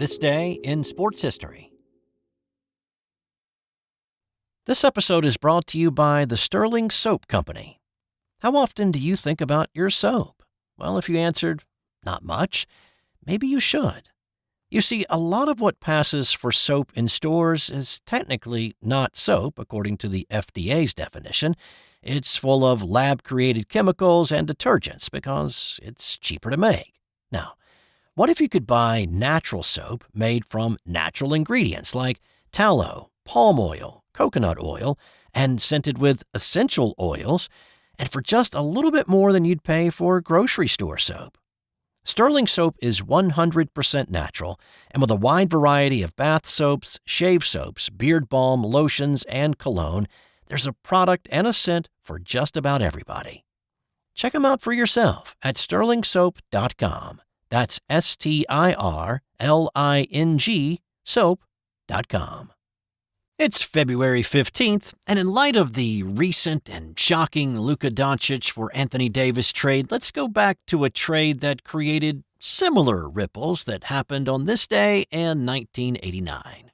This day in sports history. This episode is brought to you by the Sterling Soap Company. How often do you think about your soap? Well, if you answered, not much, maybe you should. You see, a lot of what passes for soap in stores is technically not soap, according to the FDA's definition. It's full of lab-created chemicals and detergents because it's cheaper to make. Now, what if you could buy natural soap made from natural ingredients like tallow, palm oil, coconut oil, and scented with essential oils, and for just a little bit more than you'd pay for grocery store soap? Sterling Soap is 100% natural, and with a wide variety of bath soaps, shave soaps, beard balm, lotions, and cologne, there's a product and a scent for just about everybody. Check them out for yourself at sterlingsoap.com. That's STIRLING soap.com. It's February 15th, and in light of the recent and shocking Luka Doncic for Anthony Davis trade, let's go back to a trade that created similar ripples that happened on this day in 1989.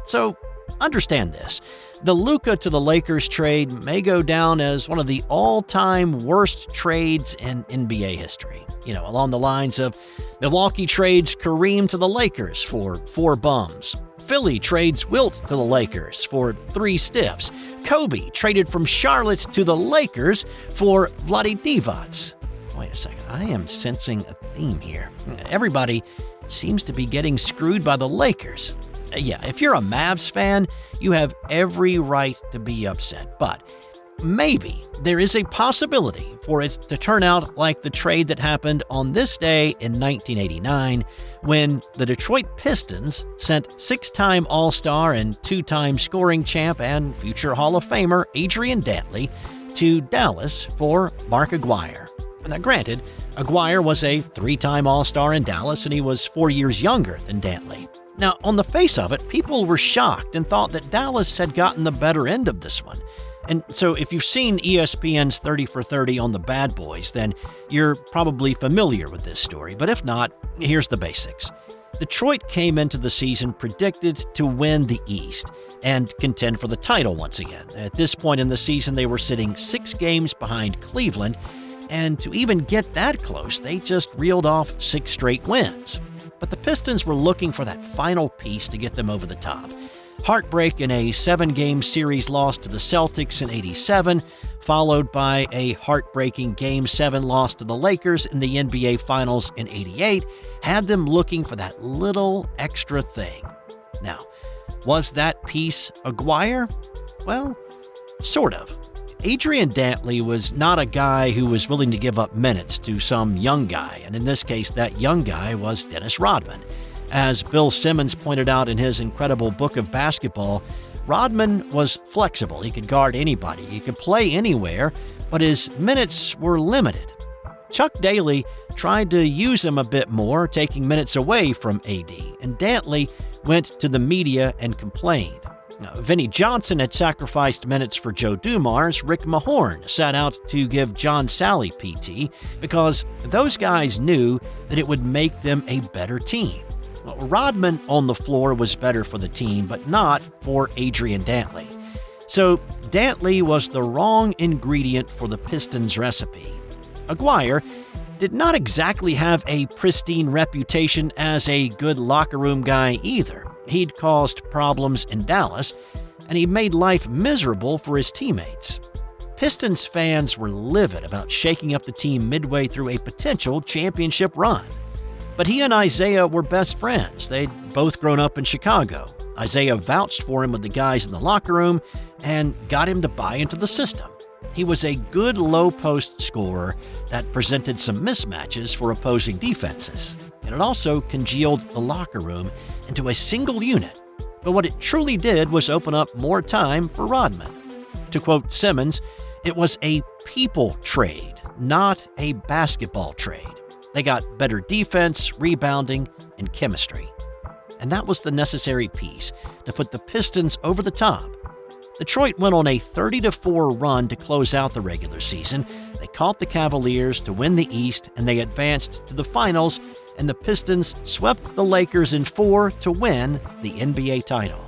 So, understand this. The Luka to the Lakers trade may go down as one of the all-time worst trades in NBA history. Along the lines of Milwaukee trades Kareem to the Lakers for 4 bums. Philly trades Wilt to the Lakers for 3 stiffs. Kobe traded from Charlotte to the Lakers for Vlade Divac. Wait a second, I am sensing a theme here. Everybody seems to be getting screwed by the Lakers. Yeah, if you're a Mavs fan, you have every right to be upset, but maybe there is a possibility for it to turn out like the trade that happened on this day in 1989 when the Detroit Pistons sent 6-time All-Star and 2-time scoring champ and future Hall of Famer Adrian Dantley to Dallas for Mark Aguirre. Now, granted, Aguirre was a 3-time All-Star in Dallas and he was 4 years younger than Dantley. Now, on the face of it, people were shocked and thought that Dallas had gotten the better end of this one. And so if you've seen ESPN's 30 for 30 on the Bad Boys, then you're probably familiar with this story. But if not, here's the basics. Detroit came into the season predicted to win the East and contend for the title once again. At this point in the season, they were sitting 6 games behind Cleveland, and to even get that close, they just reeled off 6 straight wins. But the Pistons were looking for that final piece to get them over the top. Heartbreak in a 7-game series loss to the Celtics in '87, followed by a heartbreaking Game 7 loss to the Lakers in the NBA Finals in '88, had them looking for that little extra thing. Now, was that piece Aguirre? Well, sort of. Adrian Dantley was not a guy who was willing to give up minutes to some young guy, and in this case, that young guy was Dennis Rodman. As Bill Simmons pointed out in his incredible book of basketball, Rodman was flexible. He could guard anybody. He could play anywhere, but his minutes were limited. Chuck Daly tried to use him a bit more, taking minutes away from AD, and Dantley went to the media and complained. Now, Vinnie Johnson had sacrificed minutes for Joe Dumars. Rick Mahorn sat out to give John Sally PT because those guys knew that it would make them a better team. Well, Rodman on the floor was better for the team, but not for Adrian Dantley. So Dantley was the wrong ingredient for the Pistons recipe. Aguirre did not exactly have a pristine reputation as a good locker room guy either. He'd caused problems in Dallas, and he made life miserable for his teammates. Pistons fans were livid about shaking up the team midway through a potential championship run. But he and Isaiah were best friends. They'd both grown up in Chicago. Isaiah vouched for him with the guys in the locker room and got him to buy into the system. He was a good low-post scorer that presented some mismatches for opposing defenses, and it also congealed the locker room into a single unit. But what it truly did was open up more time for Rodman. To quote Simmons, it was a people trade, not a basketball trade. They got better defense, rebounding, and chemistry. And that was the necessary piece to put the Pistons over the top. Detroit went on a 30-4 run to close out the regular season. They caught the Cavaliers to win the East, and they advanced to the finals and the Pistons swept the Lakers in 4 to win the NBA title.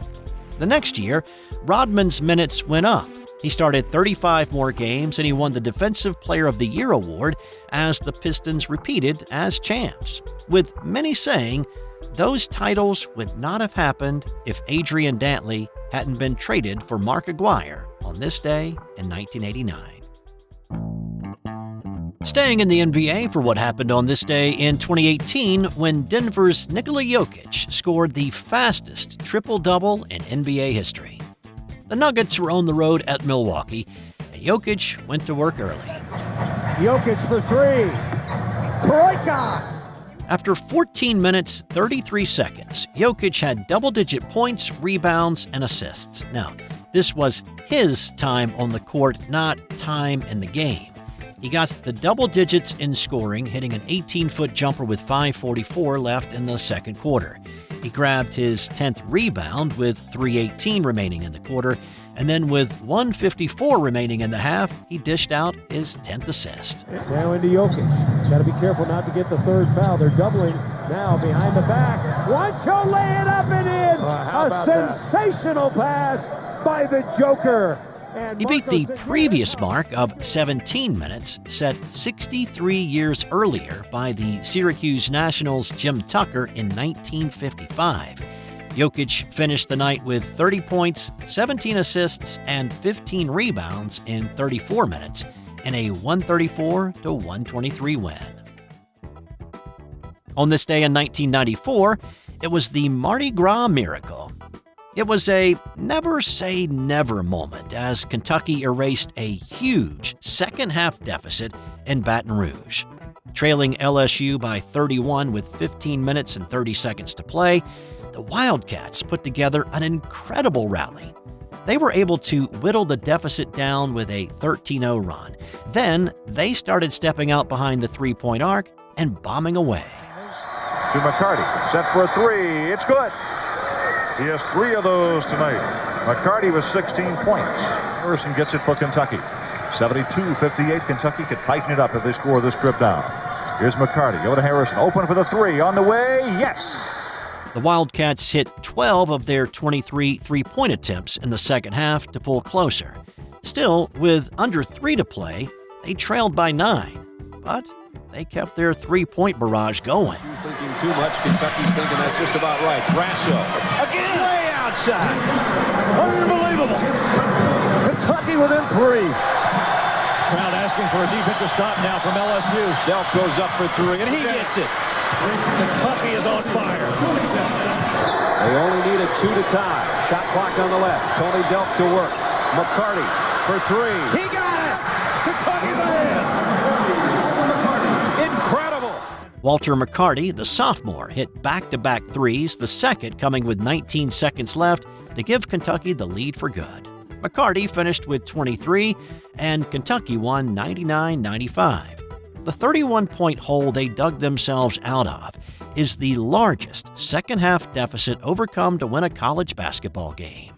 The next year, Rodman's minutes went up. He started 35 more games and he won the Defensive Player of the Year award as the Pistons repeated as champs, with many saying those titles would not have happened if Adrian Dantley hadn't been traded for Mark Aguirre on this day in 1989. Staying in the NBA for what happened on this day in 2018 when Denver's Nikola Jokic scored the fastest triple-double in NBA history. The Nuggets were on the road at Milwaukee, and Jokic went to work early. Jokic for three. Troika! After 14 minutes, 33 seconds, Jokic had double-digit points, rebounds, and assists. Now, this was his time on the court, not time in the game. He got the double digits in scoring, hitting an 18-foot jumper with 5:44 left in the second quarter. He grabbed his 10th rebound with 3:18 remaining in the quarter, and then with 1:54 remaining in the half, he dished out his 10th assist. Now into Jokic. Got to be careful not to get the third foul. They're doubling now behind the back. Juancho lay it up and in. A sensational pass by the Joker. He beat the previous mark of 17 minutes, set 63 years earlier by the Syracuse Nationals' Jim Tucker in 1955. Jokic finished the night with 30 points, 17 assists, and 15 rebounds in 34 minutes in a 134-123 win. On this day in 1994, it was the Mardi Gras miracle. It was a never-say-never moment as Kentucky erased a huge second-half deficit in Baton Rouge. Trailing LSU by 31 with 15 minutes and 30 seconds to play, the Wildcats put together an incredible rally. They were able to whittle the deficit down with a 13-0 run. Then they started stepping out behind the three-point arc and bombing away. To McCarty, set for a three. It's good. He has 3 of those tonight. McCarty with 16 points. Pearson gets it for Kentucky. 72-58. Kentucky could tighten it up if they score this trip down. Here's McCarty. Over to Harrison. Open for the three. On the way. Yes! The Wildcats hit 12 of their 23 three-point attempts in the second half to pull closer. Still, with under 3 to play, they trailed by 9. But they kept their three-point barrage going. He's thinking too much. Kentucky's thinking that's just about right. Brasso. Again. Way outside. Unbelievable. Kentucky within 3. Crowd asking for a defensive stop now from LSU. Delk goes up for 3, and he gets it. Kentucky is on fire. They only needed 2 to tie. Shot clock on the left. Tony Delk to work. McCarty for 3. He got it. Kentucky's ahead. Incredible. Walter McCarty, the sophomore, hit back-to-back threes, the second coming with 19 seconds left to give Kentucky the lead for good. McCarty finished with 23, and Kentucky won 99-95. The 31-point hole they dug themselves out of is the largest second-half deficit overcome to win a college basketball game.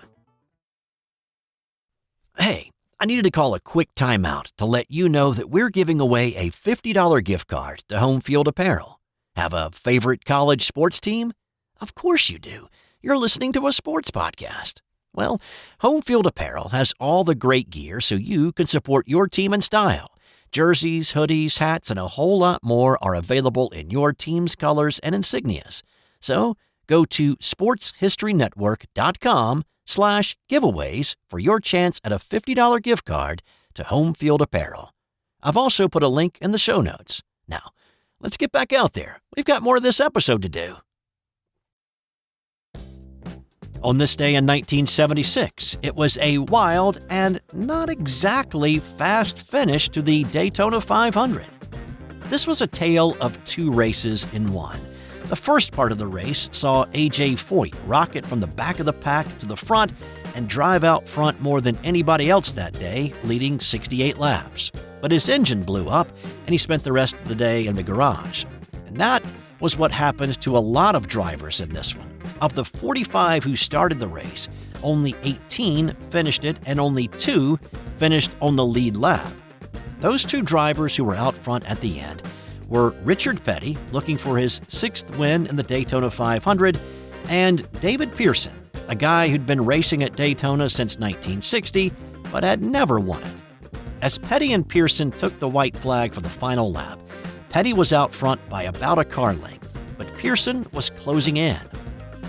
Hey, I needed to call a quick timeout to let you know that we're giving away a $50 gift card to Homefield Apparel. Have a favorite college sports team? Of course you do. You're listening to a sports podcast. Well, Homefield Apparel has all the great gear so you can support your team in style. Jerseys, hoodies, hats, and a whole lot more are available in your team's colors and insignias. So go to sportshistorynetwork.com/giveaways for your chance at a $50 gift card to Homefield Apparel. I've also put a link in the show notes. Now, let's get back out there. We've got more of this episode to do. On this day in 1976, it was a wild and not exactly fast finish to the Daytona 500. This was a tale of 2 races in one. The first part of the race saw A.J. Foyt rocket from the back of the pack to the front and drive out front more than anybody else that day, leading 68 laps. But his engine blew up, and he spent the rest of the day in the garage. And that was what happened to a lot of drivers in this one. Of the 45 who started the race, only 18 finished it and only 2 finished on the lead lap. Those 2 drivers who were out front at the end were Richard Petty, looking for his 6th win in the Daytona 500, and David Pearson, a guy who'd been racing at Daytona since 1960, but had never won it. As Petty and Pearson took the white flag for the final lap, Petty was out front by about a car length, but Pearson was closing in.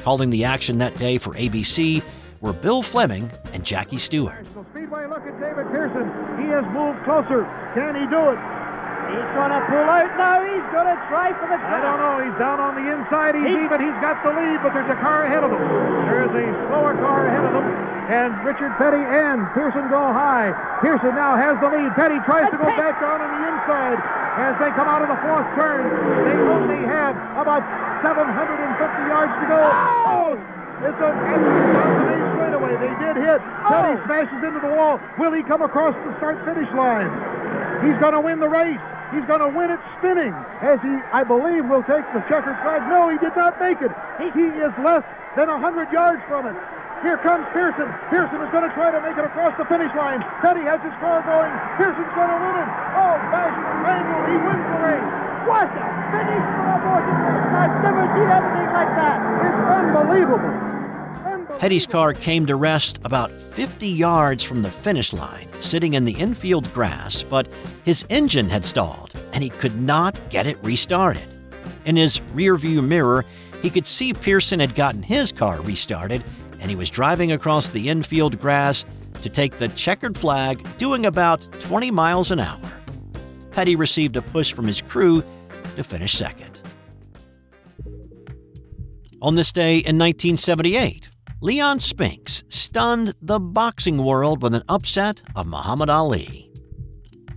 Calling the action that day for ABC were Bill Fleming and Jackie Stewart. Speedway, look at David Pearson. He has moved closer. Can he do it? He's going to pull out. No, he's going to try for the car. I don't know. He's down on the inside. He's got the lead, but there's a car ahead of him. There is a slower car ahead of him. And Richard Petty and Pearson go high. Pearson now has the lead. Petty tries to go back down on the inside. As they come out of the 4th turn, they only have about 750 yards to go. Oh! It's a main straightaway. They did hit. Petty smashes into the wall. Will he come across the start-finish line? He's going to win the race. He's going to win it spinning, as he, I believe, will take the checkered flag. No, he did not make it. He is less than 100 yards from it. Here comes Pearson. Pearson is going to try to make it across the finish line. Petty has his car going. Pearson's going to win it. Oh, bashing the triangle. He wins the race. What a finish for a motorcycle. I've never seen anything like that. It's unbelievable. Petty's car came to rest about 50 yards from the finish line, sitting in the infield grass, but his engine had stalled, and he could not get it restarted. In his rearview mirror, he could see Pearson had gotten his car restarted, and he was driving across the infield grass to take the checkered flag, doing about 20 miles an hour. Petty received a push from his crew to finish second. On this day in 1978, Leon Spinks stunned the boxing world with an upset of Muhammad Ali.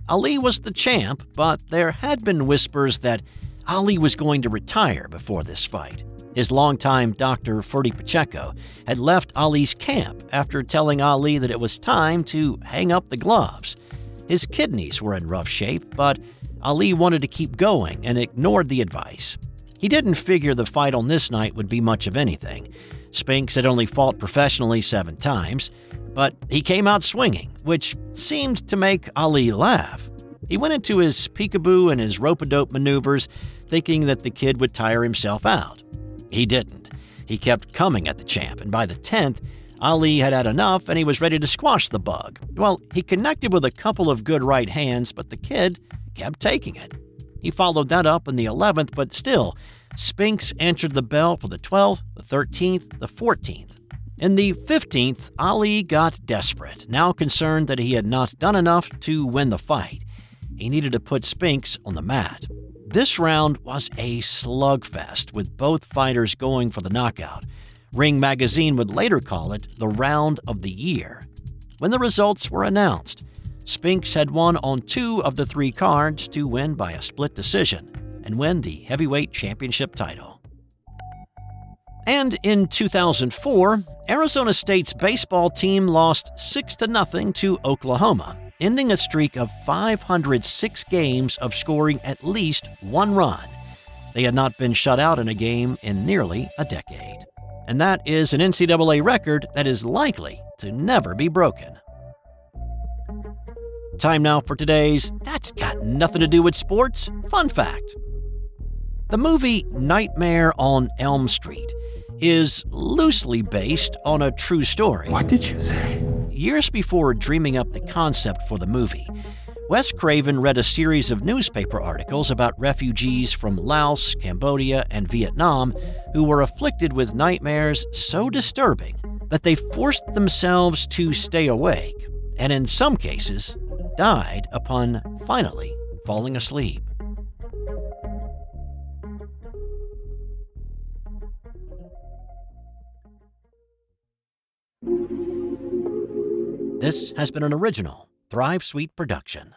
Ali was the champ, but there had been whispers that Ali was going to retire before this fight. His longtime doctor, Ferdy Pacheco, had left Ali's camp after telling Ali that it was time to hang up the gloves. His kidneys were in rough shape, but Ali wanted to keep going and ignored the advice. He didn't figure the fight on this night would be much of anything. Spinks had only fought professionally 7 times, but he came out swinging, which seemed to make Ali laugh. He went into his peekaboo and his rope-a-dope maneuvers, thinking that the kid would tire himself out. He didn't. He kept coming at the champ, and by the 10th, Ali had had enough and he was ready to squash the bug. Well, he connected with a couple of good right hands, but the kid kept taking it. He followed that up in the 11th, but still, Spinks answered the bell for the 12th, the 13th, the 14th. In the 15th, Ali got desperate, now concerned that he had not done enough to win the fight. He needed to put Spinks on the mat. This round was a slugfest, with both fighters going for the knockout. Ring Magazine would later call it the round of the year. When the results were announced, Spinks had won on 2 of the 3 cards to win by a split decision and win the heavyweight championship title. And in 2004, Arizona State's baseball team lost 6-0 to Oklahoma, ending a streak of 506 games of scoring at least 1 run. They had not been shut out in a game in nearly a decade. And that is an NCAA record that is likely to never be broken. Time now for today's That's Got Nothing to Do with Sports fun fact. The movie Nightmare on Elm Street is loosely based on a true story. What did you say? Years before dreaming up the concept for the movie, Wes Craven read a series of newspaper articles about refugees from Laos, Cambodia, and Vietnam who were afflicted with nightmares so disturbing that they forced themselves to stay awake, and in some cases, died upon finally falling asleep. This has been an original Thrive Suite production.